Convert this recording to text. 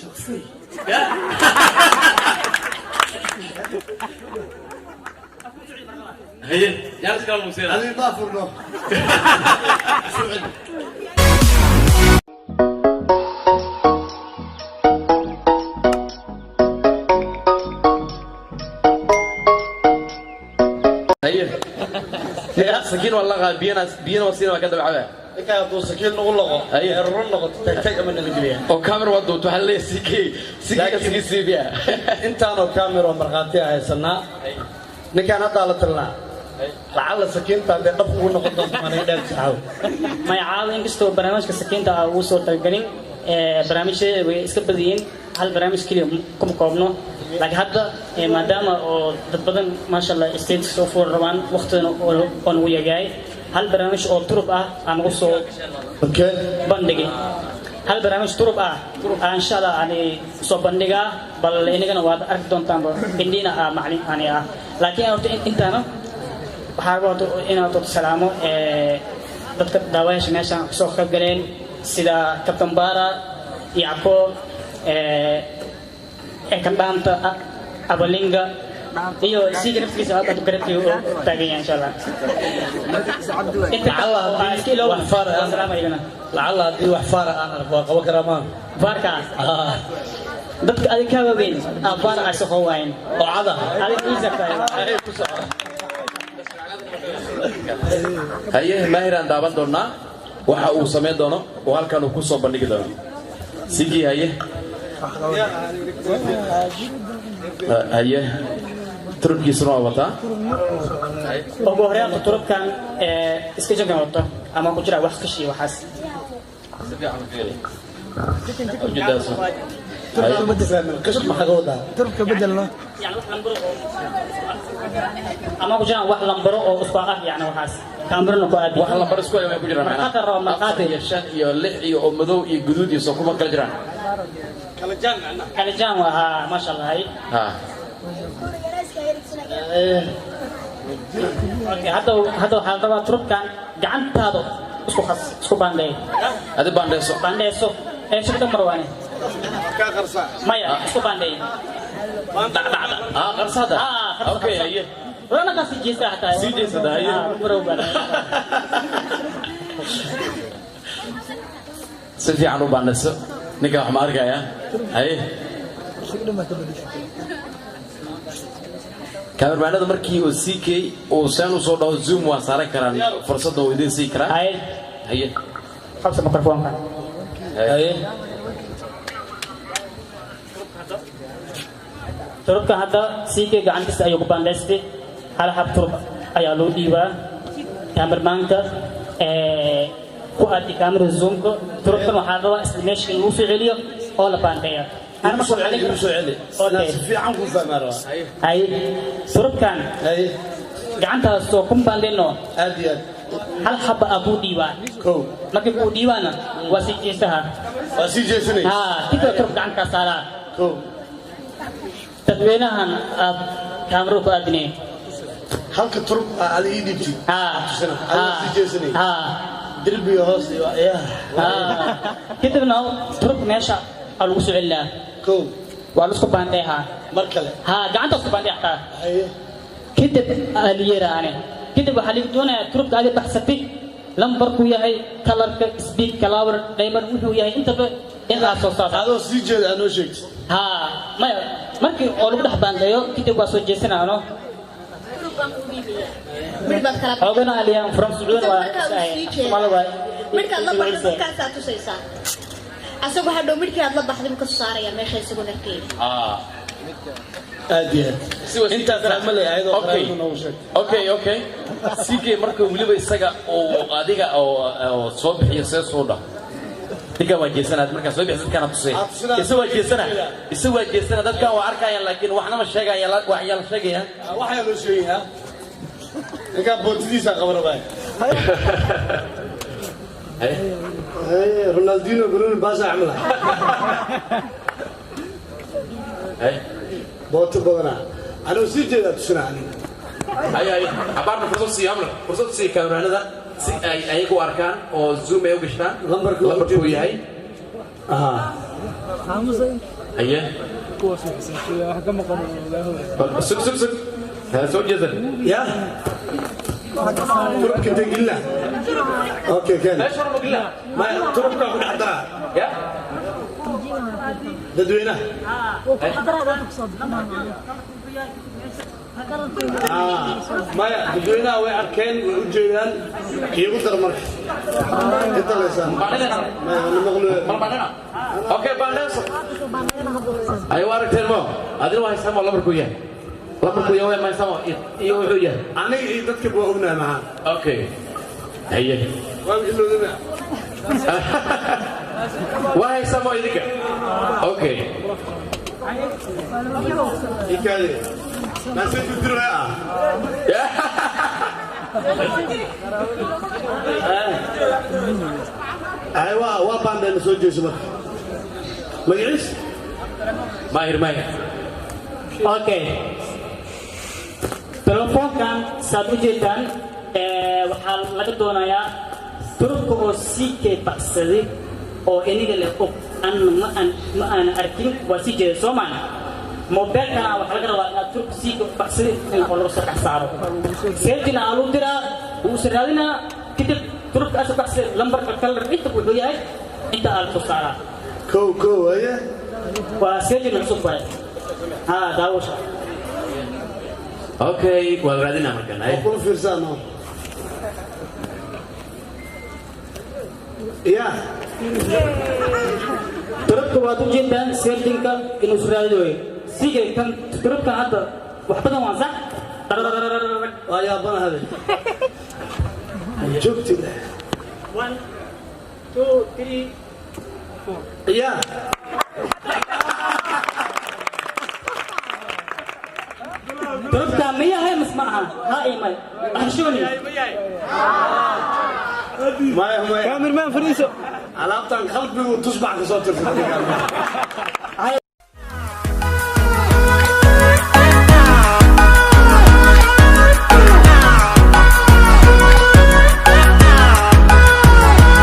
شخصي هي جالس كلام مسيرة هذه ما فرنه هي يا سكين والله بينا وسينا كذا بعدها ninka hadduu sakiin nagu laqo ay run noqoto tagtag ama nabadgelya oo camera wado waxa la siki siibiya intaanoo camera marqaati haysanaa ninkaan hadda la talnaa lacala sakiinta hadday dhab ugu noqon doonto manay dheer saxaw may caado inkastoo barnaamijka sakiinta uu soo talgalin barnaamijyada way iska badiyeen hal barnaamij kaliya kuma koobno laakiin hadda maadaama oo dad badan maasha Allah stage soo fuul rabaan waqtigan oo uu yahay hal barnaamij oo turub ah aan ugu soo bandhigay hal barnaamij turub ah insha Allah aan soo bandhigaa bal inagana waad arki doontaan indina macallin aan ah laakiin horta intaana waxaa rabaa inaad salaamo dadka daawayaasha meeshaan soo qayb galeen sida Captain Bara Yacoob kandhaanta Abalinga iyo siiga naftiisa aad garatiyo taagay insha Allah inta Allah iskilo wax faar salaamaygana lacala hadii wax faar aan arko qabo karamaan faarka dadka adiga ka weyn faar ay soo waayeen oo cada adiga iisafay ku soo haye maahiran daaban doona waxa uu sameyn doono oo halkan uu ku soo bandhigi doono sigi haye haye turubkiisuna waa wataa ugu horeyn turubkan iska jagan wato ama ku jira wax kashi waxaas turubka bedelno ama ku jiraan wax lambaro oo isku ah yani waxaas kaambarna ku aadi wax lambar isku ay ku jiraan marka roo marqaati iyo 5 iyo 6 iyo madow iyo guduud iyo soo kuma kala jiraan kala jaan waa ma sha Allah ha okay hada waxaan rabaa turubkan gacantaada isku bandhay hada bandheeso shirka marwaani ka qarsa maya isku bandhay qarsada okay haye wana ka sii jeesa hataa sii jeesa haye barowbana si fiican u bandheeso ninka wax ma arkaya haye kamermanada markii uu CK uu saan u soo dhaw zoom waa saaran karaan fursadda uu idin sii karaa haye qabsa mikrofoonka haye turubka hadda CK gacantiisa ayuu ku bandhaystay hal hab turub ayaa loo dhiibaa kamermanka ku aadi kamera zoomka turubkan waxaa rabaa isla meesha in lagu soo celiyo oo la bandheeyo أنا ما أقول عليك مسؤولي. في عنكم فمارة. أي سرب كان. أي. قعنتها سو كم بالينو. أديان. هل حب أبو ديوان. كو. لكن أبو ديوانا وسيجي سها. وسيجي سني. كيف ترب قعنتها سارا. كو. تدوينها كامرو كأدني. هل كترب على إيدي بتي. على سيجي سني. دربي هوسي يا. كيف بناو ترب ماشى. ألو سؤالنا كو وألو سبحانها مركلة قعنت سبحانها أيه كتب اليراني كتب حليف دونا ترب هذه بحثتي لم بركو ياهي كلر سبيك كلاور دايما وحو ياهي انت إن أساسات هذا سيجي أنا شيء ما مركي أولو ده بانديو كتب واسو جيسنا أنا أوغنا عليهم from Sudan مركا الله بحث كاساتو سيسا أسوق هذا مركي هذا بحث مكسارة يا ماشي يسوون الكيل. أديان. أنت تعمل يا هذا. أوكي. سيكي مركو وليبا يسقى أو أديك أو صوب يسوي صودا. ديك واجي سنة مركا صوب يسوي كانت تصير. يسوي جسنا ده كان وعركة لكن وإحنا مش شجع يلا وعيال شجع. واحد لو شيء ها. ديك بوتيسي ساقبر باي. هاي رونالدينو برونو بازا عملها هاي بوت بدنا انا سيجي تسنا هاي عبارة فرصة سي كاميرا هذا سي ايكو اركان او زوم ايو قشنا لمبر كوي هاي haye sug sug sug ها سو جزر يا ترك تقلنا اوكي كان لا شرب قلا ما ترك كل حدا يا ددوينا ما ددوينا وي اركين وجيران يقدر مرك انت لسان ما مغلو اوكي باندس ايوه اركتمو ادي واحد سمو الله بركويا لما يا وين ما يسمع يوحيا انا ددك بو ogna معان اوكي هي وإلونا واحد سمع يدك اوكي يكالي ناس تدروا ايوه وابان سو جيسما ما يعيش ماهر ماهر اوكي telefoonkan saad u jeedaan waxaa laga doonayaa turubka oo sii kay baqsaday oo iniga leh og ma aan arkin waa sii jeeda soo maana mobilkana waxaa laga rabaa inaad turubka sii kay baqsaday in oo laga soo dhex saaro seeltina aa lagu diraa wuu siraadinaa kadib turubka aasa baqsaday lambarka kalar inta wuxuu yahay inta aa lasoo saaraa كو هيا waa seeltina cusub bare haa daawasha اوكي وغادينا مركان هاي اقول فرسانو يا turubka waad u jeedaan seeltinka inuu siraadooyo sigay kan turubkan hadda wax badan waa sax يا بنا هذا جبت له 1 2 3 يا turubka miyahay masmaha ha imay ahshoni ما هو كاميرمان فريسو علامتان قلبي وتصبح كصوت hay